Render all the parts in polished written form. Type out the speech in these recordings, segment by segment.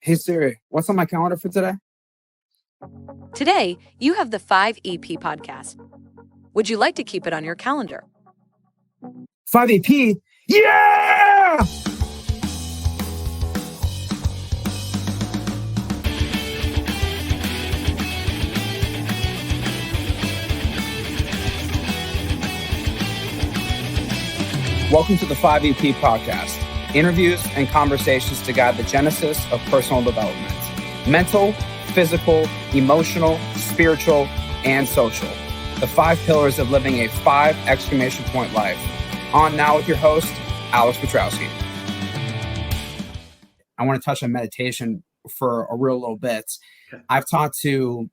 Hey Siri, what's on my calendar for today? Today, you have the 5EP podcast. Would you like to keep it on your calendar? 5 AP? Yeah! Welcome to the 5EP podcast. Interviews and conversations to guide the genesis of personal development. Mental, physical, emotional, spiritual, and social. The 5 pillars of living a 5 exclamation point life. On now with your host, Alex Petrowski. I want to touch on meditation for a real little bit. I've talked to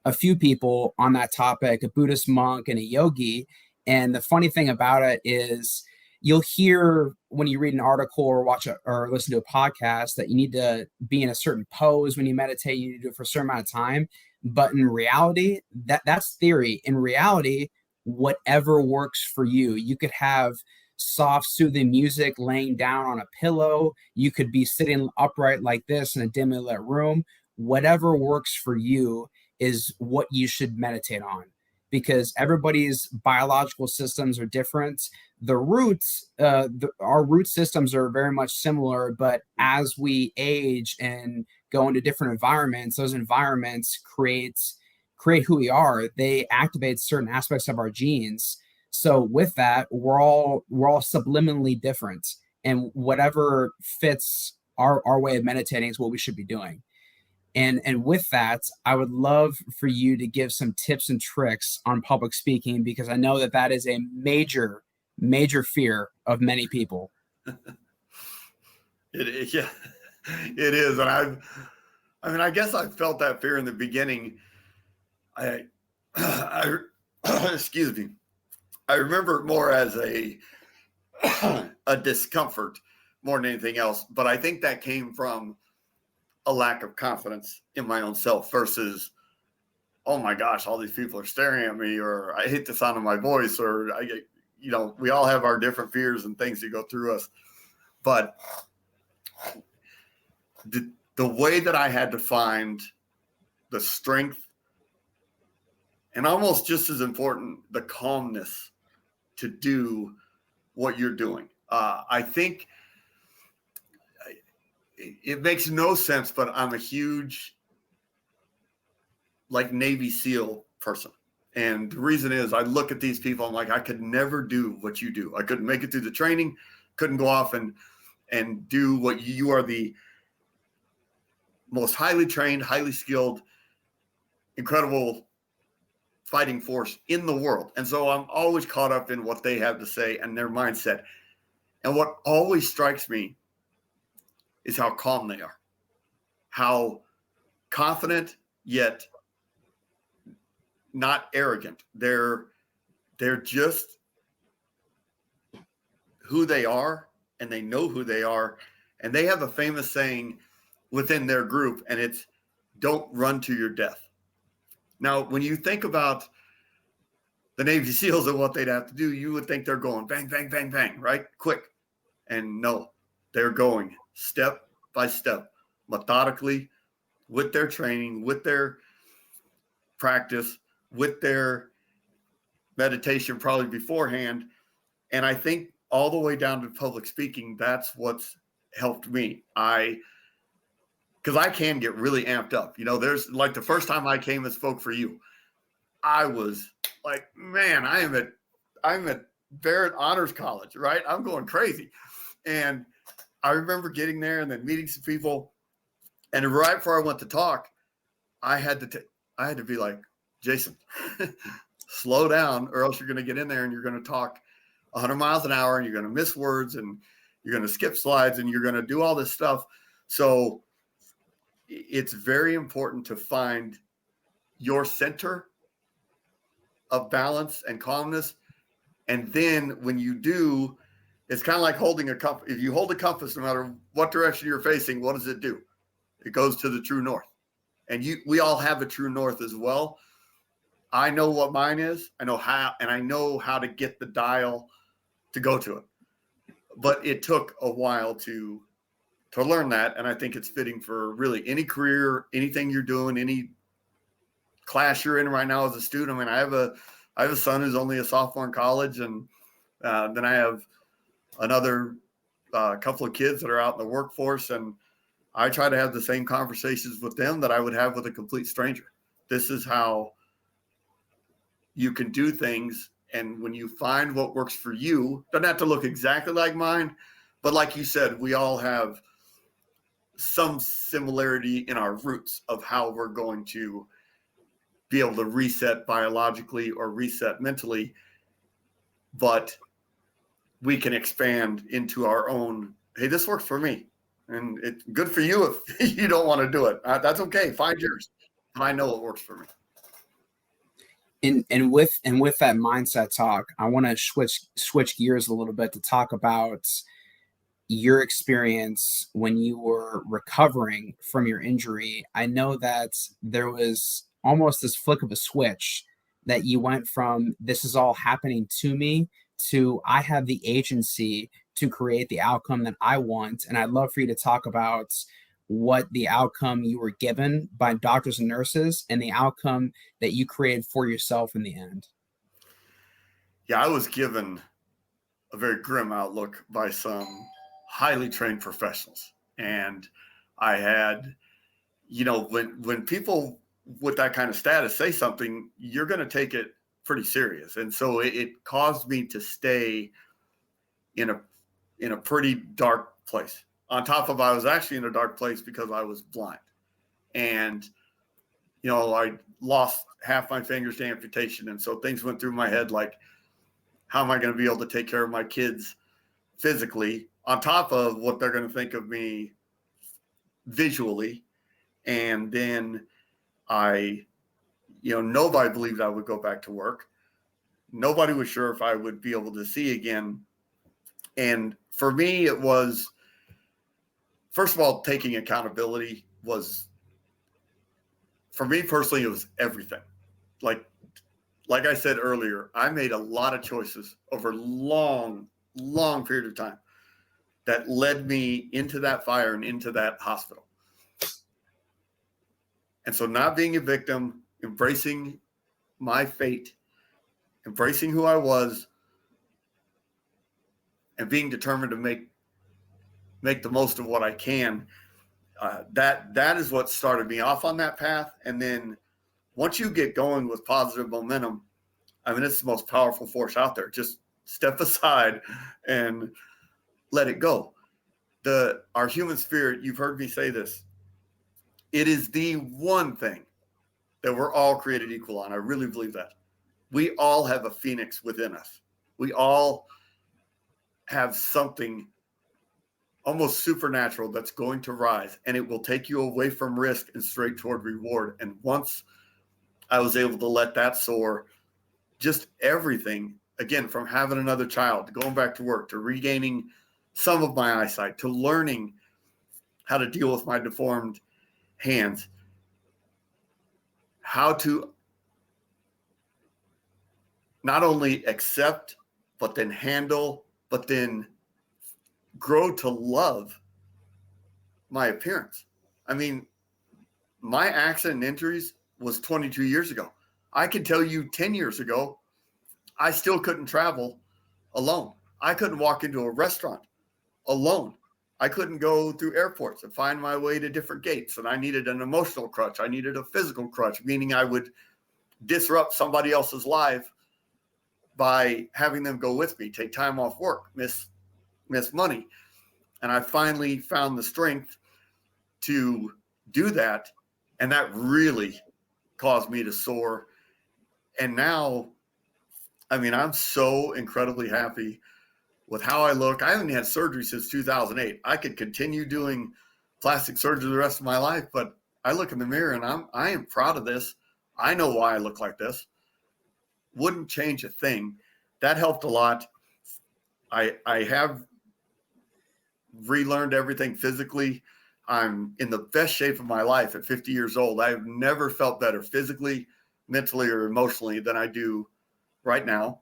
a few people on that topic, a Buddhist monk and a yogi. And the funny thing about it is you'll hear when you read an article or or listen to a podcast that you need to be in a certain pose when you meditate, you need to do it for a certain amount of time. But in reality, that's theory. In reality, whatever works for you. You could have soft, soothing music laying down on a pillow. You could be sitting upright like this in a dimly lit room. Whatever works for you is what you should meditate on, because everybody's biological systems are different. The roots, our root systems are very much similar, but as we age and go into different environments, those environments create who we are. They activate certain aspects of our genes. So with that, we're all subliminally different, and whatever fits our way of meditating is what we should be doing. And with that, I would love for you to give some tips and tricks on public speaking, because I know that is a major fear of many people. It is, yeah, it is. And I guess I felt that fear in the beginning. I excuse me. I remember it more as a discomfort more than anything else. But I think that came from a lack of confidence in my own self versus, oh my gosh, all these people are staring at me, or I hate the sound of my voice, or we all have our different fears and things that go through us. But the way that I had to find the strength, and almost just as important, the calmness to do what you're doing. I think it makes no sense, but I'm a huge Navy SEAL person. And the reason is I look at these people, I'm like, I could never do what you do. I couldn't make it through the training, couldn't go off and do what you are, the most highly trained, highly skilled, incredible fighting force in the world. And so I'm always caught up in what they have to say and their mindset. And what always strikes me is how calm they are, how confident yet not arrogant. They're just who they are, and they know who they are. And they have a famous saying within their group, and it's, don't run to your death. Now, when you think about the Navy SEALs and what they'd have to do, you would think they're going bang, bang, bang, bang, right? Quick. And no, they're going step by step, methodically, with their training, with their practice, with their meditation probably beforehand. And I think all the way down to public speaking, that's what's helped me. Because I can get really amped up. There's like the first time I came and spoke for you, I was like, man, I'm at Barrett Honors College, right? I'm going crazy. And I remember getting there and then meeting some people. And right before I went to talk, I had to be like, Jason, slow down, or else you're going to get in there and you're going to talk 100 miles an hour and you're going to miss words and you're going to skip slides and you're going to do all this stuff. So it's very important to find your center of balance and calmness. And then when you do, it's kind of like holding a compass. If you hold a compass, no matter what direction you're facing, what does it do? It goes to the true north. And we all have a true north as well. I know what mine is. I know how to get the dial to go to it. But it took a while to to learn that. And I think it's fitting for really any career, anything you're doing, any class you're in right now as a student. I mean, I have a son who's only a sophomore in college, and then I have another couple of kids that are out in the workforce, and I try to have the same conversations with them that I would have with a complete stranger. This is how you can do things. And when you find what works for you, doesn't have to look exactly like mine, but like you said, we all have some similarity in our roots of how we're going to be able to reset biologically or reset mentally, but we can expand into our own, hey, this works for me. And it's good for you if you don't want to do it. That's okay. Find yours. I know it works for me. And with that mindset talk, I want to switch gears a little bit to talk about your experience when you were recovering from your injury. I know that there was almost this flick of a switch that you went from this is all happening to me to I have the agency to create the outcome that I want. And I'd love for you to talk about what the outcome you were given by doctors and nurses and the outcome that you created for yourself in the end. Yeah, I was given a very grim outlook by some highly trained professionals. And I had, when people with that kind of status say something, you're going to take it pretty serious. And so it caused me to stay in a pretty dark place. On top of, I was actually in a dark place because I was blind. And, I lost half my fingers to amputation. And so things went through my head like, how am I going to be able to take care of my kids physically on top of what they're going to think of me visually? And then nobody believed I would go back to work. Nobody was sure if I would be able to see again. And for me, it was, first of all, taking accountability was, for me personally, it was everything. Like I said earlier, I made a lot of choices over a long period of time that led me into that fire and into that hospital. And so not being a victim, embracing my fate, embracing who I was, and being determined to make the most of what I can, that is what started me off on that path. And then once you get going with positive momentum, I mean, it's the most powerful force out there. Just step aside and let it go. Our human spirit, you've heard me say this, it is the one thing that we're all created equal on. I really believe that. We all have a phoenix within us. We all have something almost supernatural that's going to rise, and it will take you away from risk and straight toward reward. And once I was able to let that soar, just everything, again, from having another child, to going back to work, to regaining some of my eyesight, to learning how to deal with my deformed hands, how to not only accept, but then handle, but then grow to love my appearance. I mean, my accident and injuries was 22 years ago. I can tell you 10 years ago, I still couldn't travel alone. I couldn't walk into a restaurant alone. I couldn't go through airports and find my way to different gates. And I needed an emotional crutch. I needed a physical crutch, meaning I would disrupt somebody else's life by having them go with me, take time off work, miss money. And I finally found the strength to do that. And that really caused me to soar. And now, I mean, I'm so incredibly happy with how I look. I haven't had surgery since 2008. I could continue doing plastic surgery the rest of my life, but I look in the mirror and I am proud of this. I know why I look like this. Wouldn't change a thing. That helped a lot. I have relearned everything physically. I'm in the best shape of my life at 50 years old. I've never felt better physically, mentally, or emotionally than I do right now.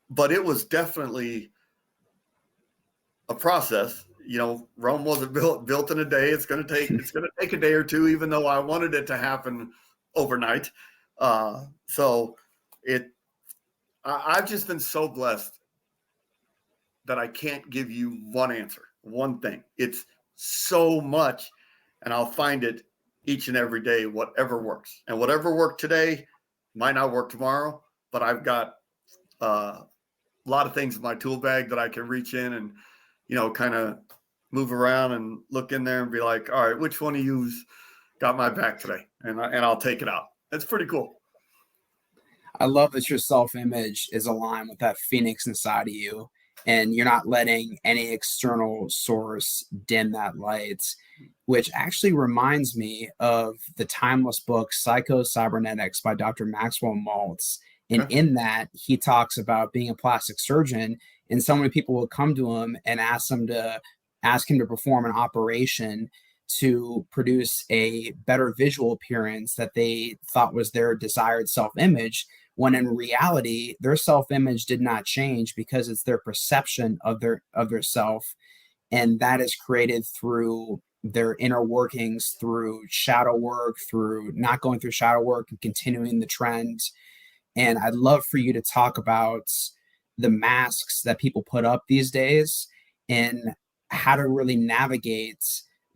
But it was definitely a process. Rome wasn't built in a day. It's going to take a day or two, even though I wanted it to happen overnight. So I've just been so blessed that I can't give you one answer, one thing. It's so much, and I'll find it each and every day, whatever works. And whatever worked today might not work tomorrow, but I've got a lot of things in my tool bag that I can reach in and, kind of move around and look in there and be like, all right, which one of you's got my back today? And I'll take it out. That's pretty cool. I love that your self-image is aligned with that phoenix inside of you, and you're not letting any external source dim that light, which actually reminds me of the timeless book Psycho-Cybernetics by Dr. Maxwell Maltz. And in that, he talks about being a plastic surgeon, and so many people will come to him and ask him to perform an operation to produce a better visual appearance that they thought was their desired self-image, when in reality their self-image did not change, because it's their perception of their self, and that is created through their inner workings, through shadow work, through not going through shadow work and continuing the trend. And I'd love for you to talk about the masks that people put up these days and how to really navigate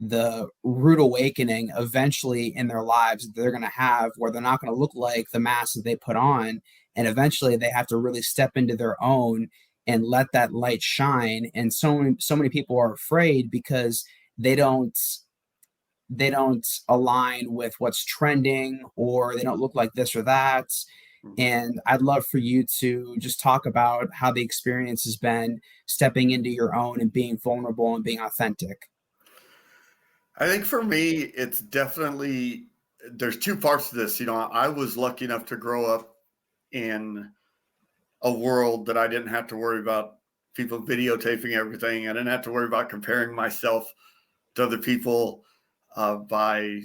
the rude awakening eventually in their lives that they're going to have, where they're not going to look like the mask that they put on. And eventually they have to really step into their own and let that light shine. And so many people are afraid because they don't align with what's trending, or they don't look like this or that. And I'd love for you to just talk about how the experience has been stepping into your own and being vulnerable and being authentic. I think for me, it's definitely, there's two parts to this. I was lucky enough to grow up in a world that I didn't have to worry about people videotaping everything. I didn't have to worry about comparing myself to other people by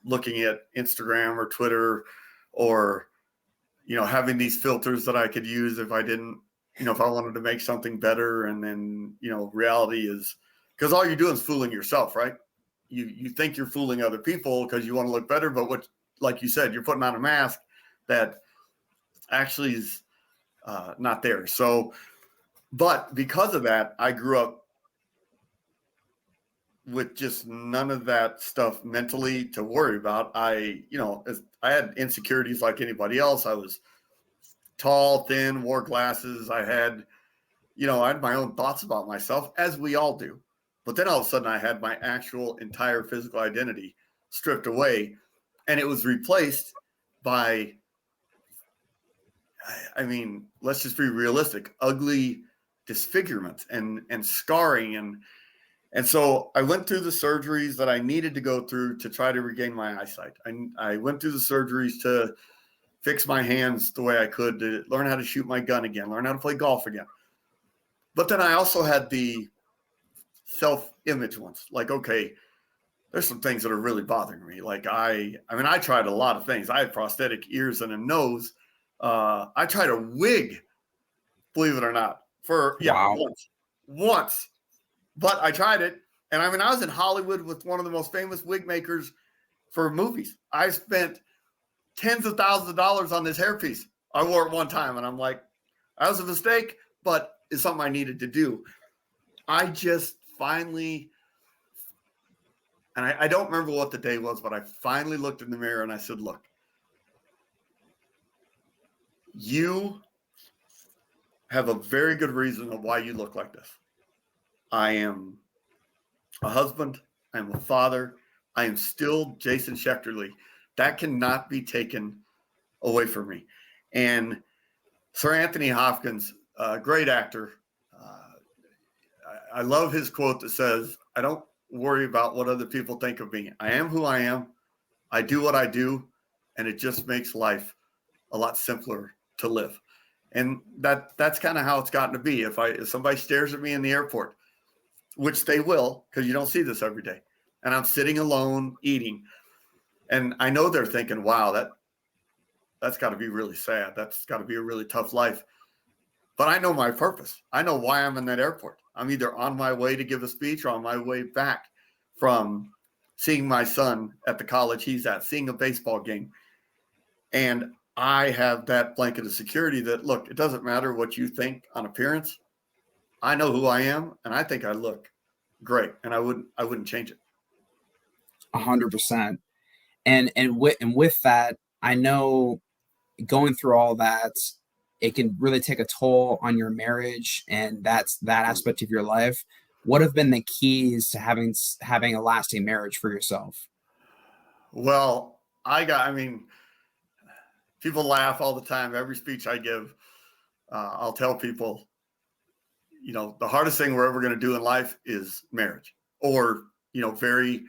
looking at Instagram or Twitter, or, having these filters that I could use if I didn't, if I wanted to make something better. And then, reality is, because all you're doing is fooling yourself, right? You think you're fooling other people because you want to look better, but like you said, you're putting on a mask that actually is not there. So, but because of that, I grew up with just none of that stuff mentally to worry about. I had insecurities like anybody else. I was tall, thin, wore glasses. I had my own thoughts about myself, as we all do. But then all of a sudden I had my actual entire physical identity stripped away, and it was replaced by, let's just be realistic, ugly disfigurement and scarring. And so I went through the surgeries that I needed to go through to try to regain my eyesight. I went through the surgeries to fix my hands the way I could, to learn how to shoot my gun again, learn how to play golf again. But then I also had the self-image ones. Like, okay, there's some things that are really bothering me. Like I tried a lot of things. I had prosthetic ears and a nose. I tried a wig, believe it or not, Wow. once. But I tried it. And I was in Hollywood with one of the most famous wig makers for movies. I spent tens of thousands of dollars on this hairpiece. I wore it one time and I'm like, that was a mistake, but it's something I needed to do. I just finally, and I don't remember what the day was, but I finally looked in the mirror and I said, look, you have a very good reason of why you look like this. I am a husband. I'm a father. I am still Jason Schechterly. That cannot be taken away from me. And Sir Anthony Hopkins, a great actor, I love his quote that says, I don't worry about what other people think of me. I am who I am. I do what I do. And it just makes life a lot simpler to live. And that's kind of how it's gotten to be. If somebody stares at me in the airport, which they will, because you don't see this every day, and I'm sitting alone eating, and I know they're thinking, wow, that's got to be really sad. That's got to be a really tough life. but I know my purpose. I know why I'm in that airport. I'm either on my way to give a speech or on my way back from seeing my son at the college he's at, seeing a baseball game. And I have that blanket of security that, look, it doesn't matter what you think on appearance. I know who I am, and I think I look great, and I wouldn't change it. 100%. And with that, I know going through all that, it can really take a toll on your marriage and that aspect of your life. What have been the keys to having a lasting marriage for yourself? Well, I mean, people laugh all the time. Every speech I give, I'll tell people, the hardest thing we're ever going to do in life is marriage, or, very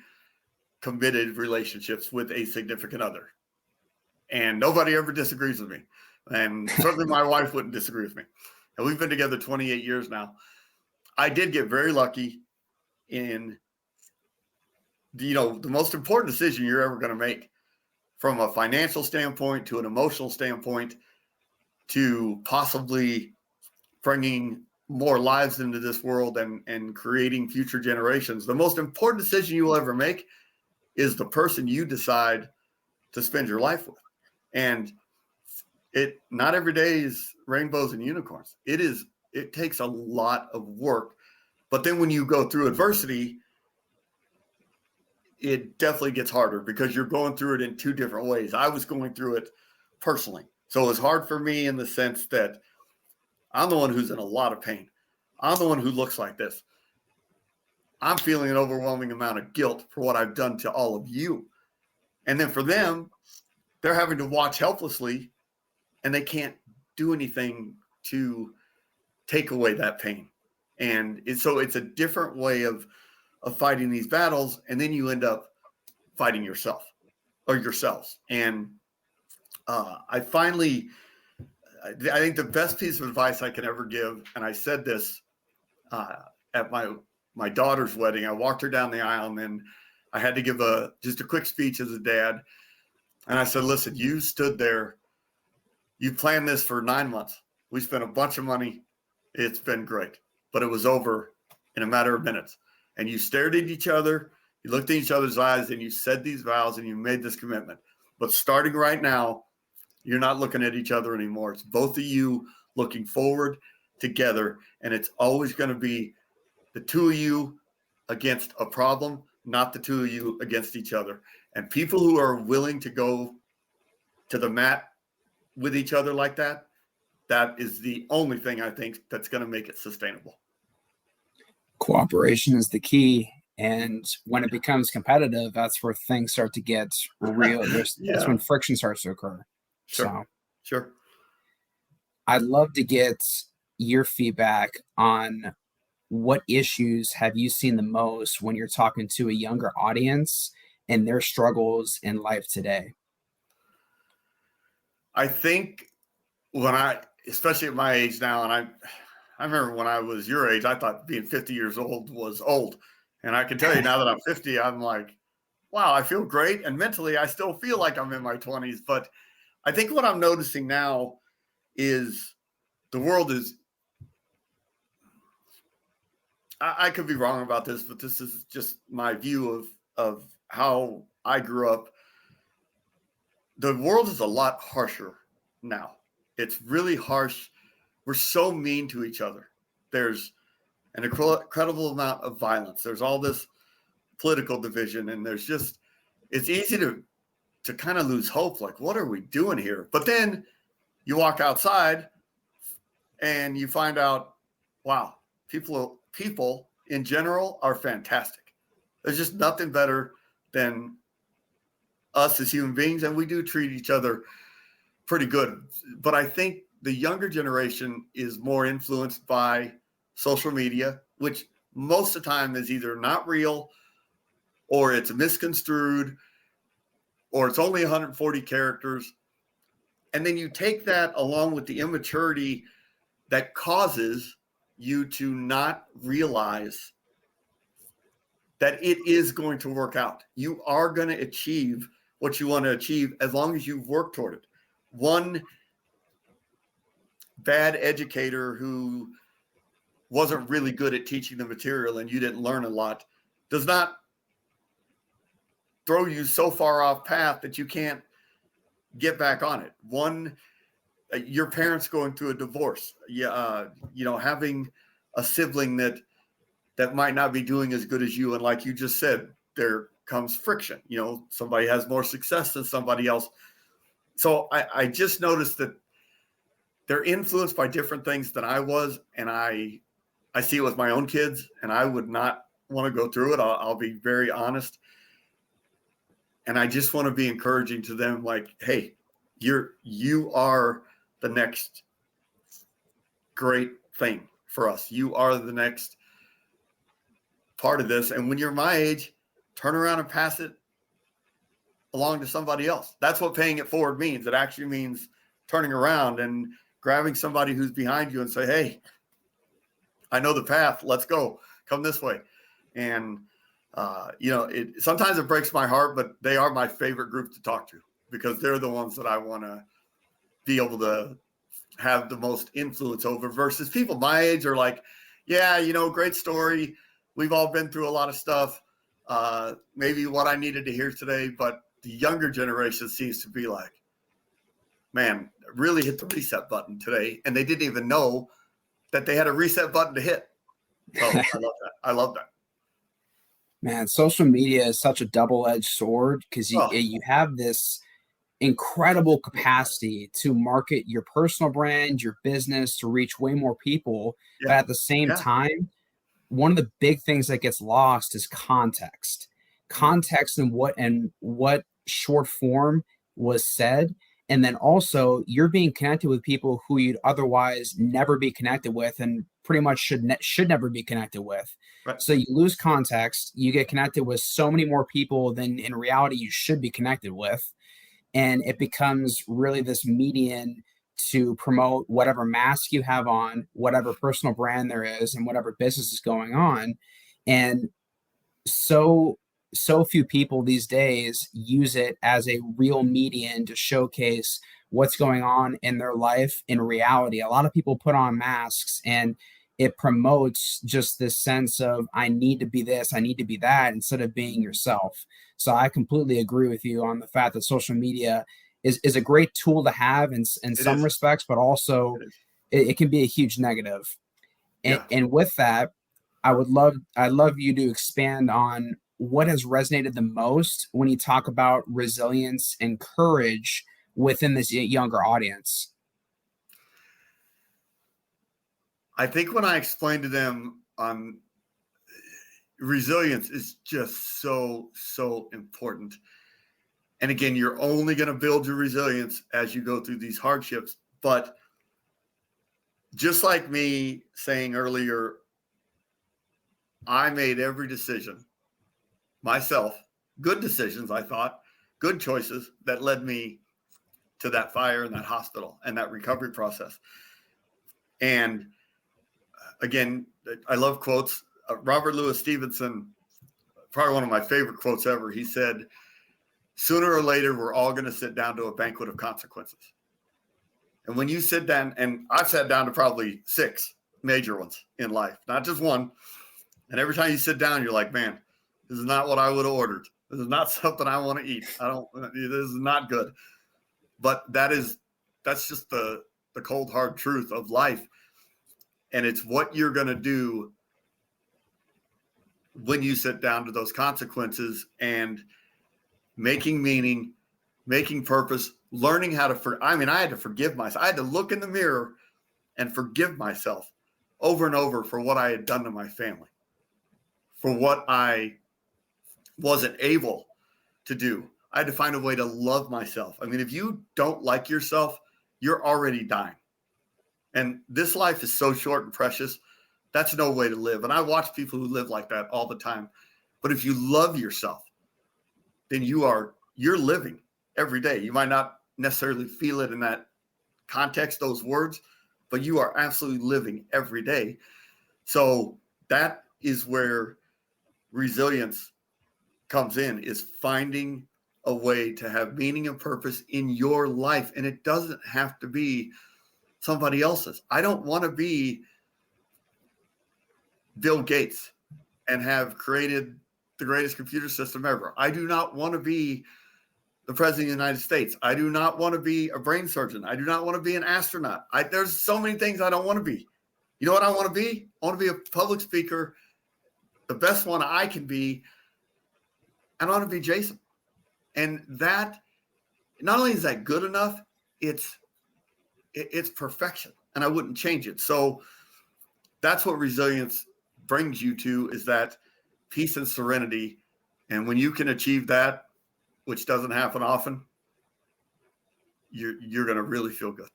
committed relationships with a significant other. And nobody ever disagrees with me. And certainly my wife wouldn't disagree with me. And we've been together 28 years now. I did get very lucky in, the most important decision you're ever going to make, from a financial standpoint to an emotional standpoint to possibly bringing more lives into this world and creating future generations. The most important decision you will ever make is the person you decide to spend your life with. And not every day is rainbows and unicorns. It takes a lot of work. But then when you go through adversity, it definitely gets harder because you're going through it in two different ways. I was going through it personally. So it was hard for me in the sense that I'm the one who's in a lot of pain. I'm the one who looks like this. I'm feeling an overwhelming amount of guilt for what I've done to all of you. And then for them, they're having to watch helplessly, and they can't do anything to take away that pain. And so it's a different way of fighting these battles. And then you end up fighting yourself or yourselves. And I think the best piece of advice I can ever give, and I said this at my daughter's wedding. I walked her down the aisle, and then I had to give just a quick speech as a dad. And I said, listen, you stood there. You planned this for 9 months. We spent a bunch of money. It's been great. But it was over in a matter of minutes. And you stared at each other. You looked in each other's eyes, and you said these vows, and you made this commitment. But starting right now, you're not looking at each other anymore. It's both of you looking forward together. And it's always going to be the two of you against a problem, not the two of you against each other. And people who are willing to go to the mat with each other like that, that is the only thing I think that's going to make it sustainable. Cooperation is the key. And when it becomes competitive, that's where things start to get real. That's when friction starts to occur. Sure. I'd love to get your feedback on what issues have you seen the most when you're talking to a younger audience and their struggles in life today? I think especially at my age now, and I remember when I was your age, I thought being 50 years old was old. And I can tell you now that I'm 50, I'm like, wow, I feel great. And mentally, I still feel like I'm in my 20s. But I think what I'm noticing now is the world is, I could be wrong about this, but this is just my view of how I grew up. The world is a lot harsher now. It's really harsh. We're so mean to each other. There's an incredible amount of violence. There's all this political division, and it's easy to kind of lose hope. Like, what are we doing here? But then you walk outside and you find out, wow, people in general are fantastic. There's just nothing better than us as human beings, and we do treat each other pretty good. But I think the younger generation is more influenced by social media, which most of the time is either not real, or it's misconstrued, or it's only 140 characters. And then you take that along with the immaturity that causes you to not realize that it is going to work out. You are going to achieve what you want to achieve as long as you work toward it. One bad educator who wasn't really good at teaching the material and you didn't learn a lot does not throw you so far off path that you can't get back on it. One, your parents going through a divorce, having a sibling that might not be doing as good as you. And like you just said, there comes friction. Somebody has more success than somebody else. So I just noticed that they're influenced by different things than I was. And I see it with my own kids, and I would not want to go through it. I'll be very honest. And I just want to be encouraging to them, like, hey, you are the next great thing for us. You are the next part of this. And when you're my age, turn around and pass it along to somebody else. That's what paying it forward means. It actually means turning around and grabbing somebody who's behind you and say, hey, I know the path. Let's go. Come this way. And, sometimes it breaks my heart, but they are my favorite group to talk to because they're the ones that I want to be able to have the most influence over versus people my age are like, yeah, great story. We've all been through a lot of stuff. Maybe what I needed to hear today, but the younger generation seems to be like, man, really hit the reset button today. And they didn't even know that they had a reset button to hit. So I love that. I love that. Man, social media is such a double-edged sword because you have this incredible capacity to market your personal brand, your business, to reach way more people. Yeah. But at the same time, one of the big things that gets lost is context. Context and what short form was said. And then also you're being connected with people who you'd otherwise never be connected with and pretty much should never be connected with. Right. So you lose context, you get connected with so many more people than in reality you should be connected with. And it becomes really this median to promote whatever mask you have on, whatever personal brand there is, and whatever business is going on. And so few people these days use it as a real median to showcase what's going on in their life in reality. A lot of people put on masks, and it promotes just this sense of I need to be this, I need to be that, instead of being yourself. So I completely agree with you on the fact that social media is a great tool to have in some respects, but also it can be a huge negative. And with that, I'd love you to expand on what has resonated the most when you talk about resilience and courage within this younger audience. I think when I explained to them resilience is just so important. And again, you're only going to build your resilience as you go through these hardships. But just like me saying earlier, I made every decision myself, good decisions, I thought, good choices that led me to that fire in that hospital and that recovery process. And again, I love quotes. Robert Louis Stevenson, probably one of my favorite quotes ever. He said, sooner or later, we're all going to sit down to a banquet of consequences. And when you sit down, and I've sat down to probably 6 major ones in life, not just one. And every time you sit down, you're like, man, this is not what I would have ordered. This is not something I want to eat. This is not good. But that's just the cold, hard truth of life. And it's what you're going to do when you sit down to those consequences and making meaning, making purpose, learning how to I had to forgive myself. I had to look in the mirror and forgive myself over and over for what I had done to my family, for what I wasn't able to do. I had to find a way to love myself. I mean, if you don't like yourself, you're already dying. And this life is so short and precious. That's no way to live. And I watch people who live like that all the time. But if you love yourself, then you're living every day. You might not necessarily feel it in that context, those words, but you are absolutely living every day. So that is where resilience comes in, is finding a way to have meaning and purpose in your life. And it doesn't have to be somebody else's. I don't want to be Bill Gates and have created the greatest computer system ever. I do not want to be the president of the United States. I do not want to be a brain surgeon. I do not want to be an astronaut. There's so many things I don't want to be. You know what I want to be? I want to be a public speaker, the best one I can be. And I want to be Jason. And that, not only is that good enough, it's perfection. And I wouldn't change it. So that's what resilience brings you to, is that peace and serenity. And when you can achieve that, which doesn't happen often, you're going to really feel good.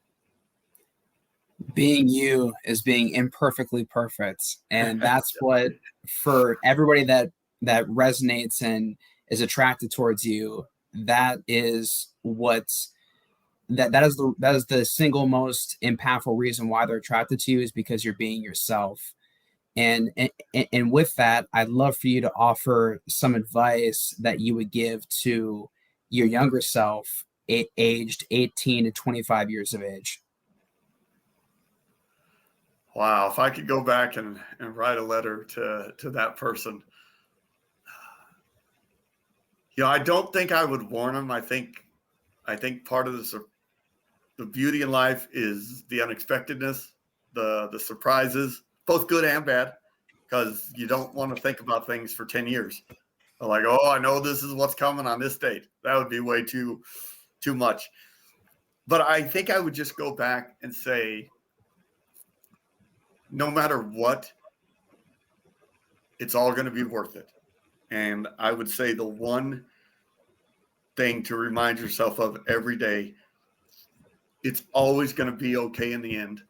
Being you is being imperfectly perfect. And that's what, for everybody that resonates and is attracted towards you, that is that is the single most impactful reason why they're attracted to you, is because you're being yourself. And with that, I'd love for you to offer some advice that you would give to your younger self, aged 18 to 25 years of age. Wow. If I could go back and write a letter to that person, I don't think I would warn him. I think part of the beauty in life is the unexpectedness, the surprises, both good and bad, because you don't want to think about things for 10 years. Like, oh, I know this is what's coming on this date. That would be way too much. But I think I would just go back and say, no matter what, it's all going to be worth it. And I would say the one thing to remind yourself of every day, it's always going to be okay in the end.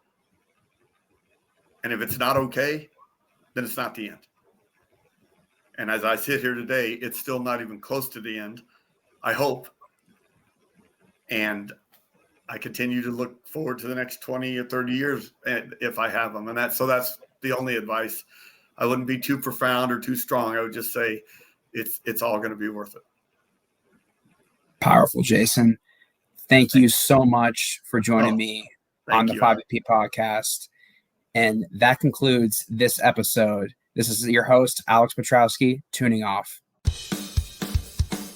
And if it's not okay, then it's not the end. And as I sit here today, it's still not even close to the end, I hope. And I continue to look forward to the next 20 or 30 years if I have them. And that's the only advice. I wouldn't be too profound or too strong. I would just say it's all going to be worth it. Powerful, Jason. Thank you so much for joining me on the 5EP podcast. And that concludes this episode. This is your host, Alex Petrowski, tuning off.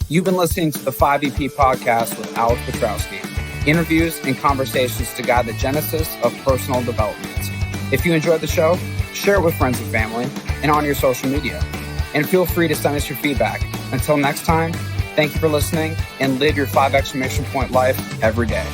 You've been listening to the 5EP podcast with Alex Petrowski. Interviews and conversations to guide the genesis of personal development. If you enjoyed the show, share it with friends and family and on your social media. And feel free to send us your feedback. Until next time, thank you for listening and live your 5 exclamation point life every day.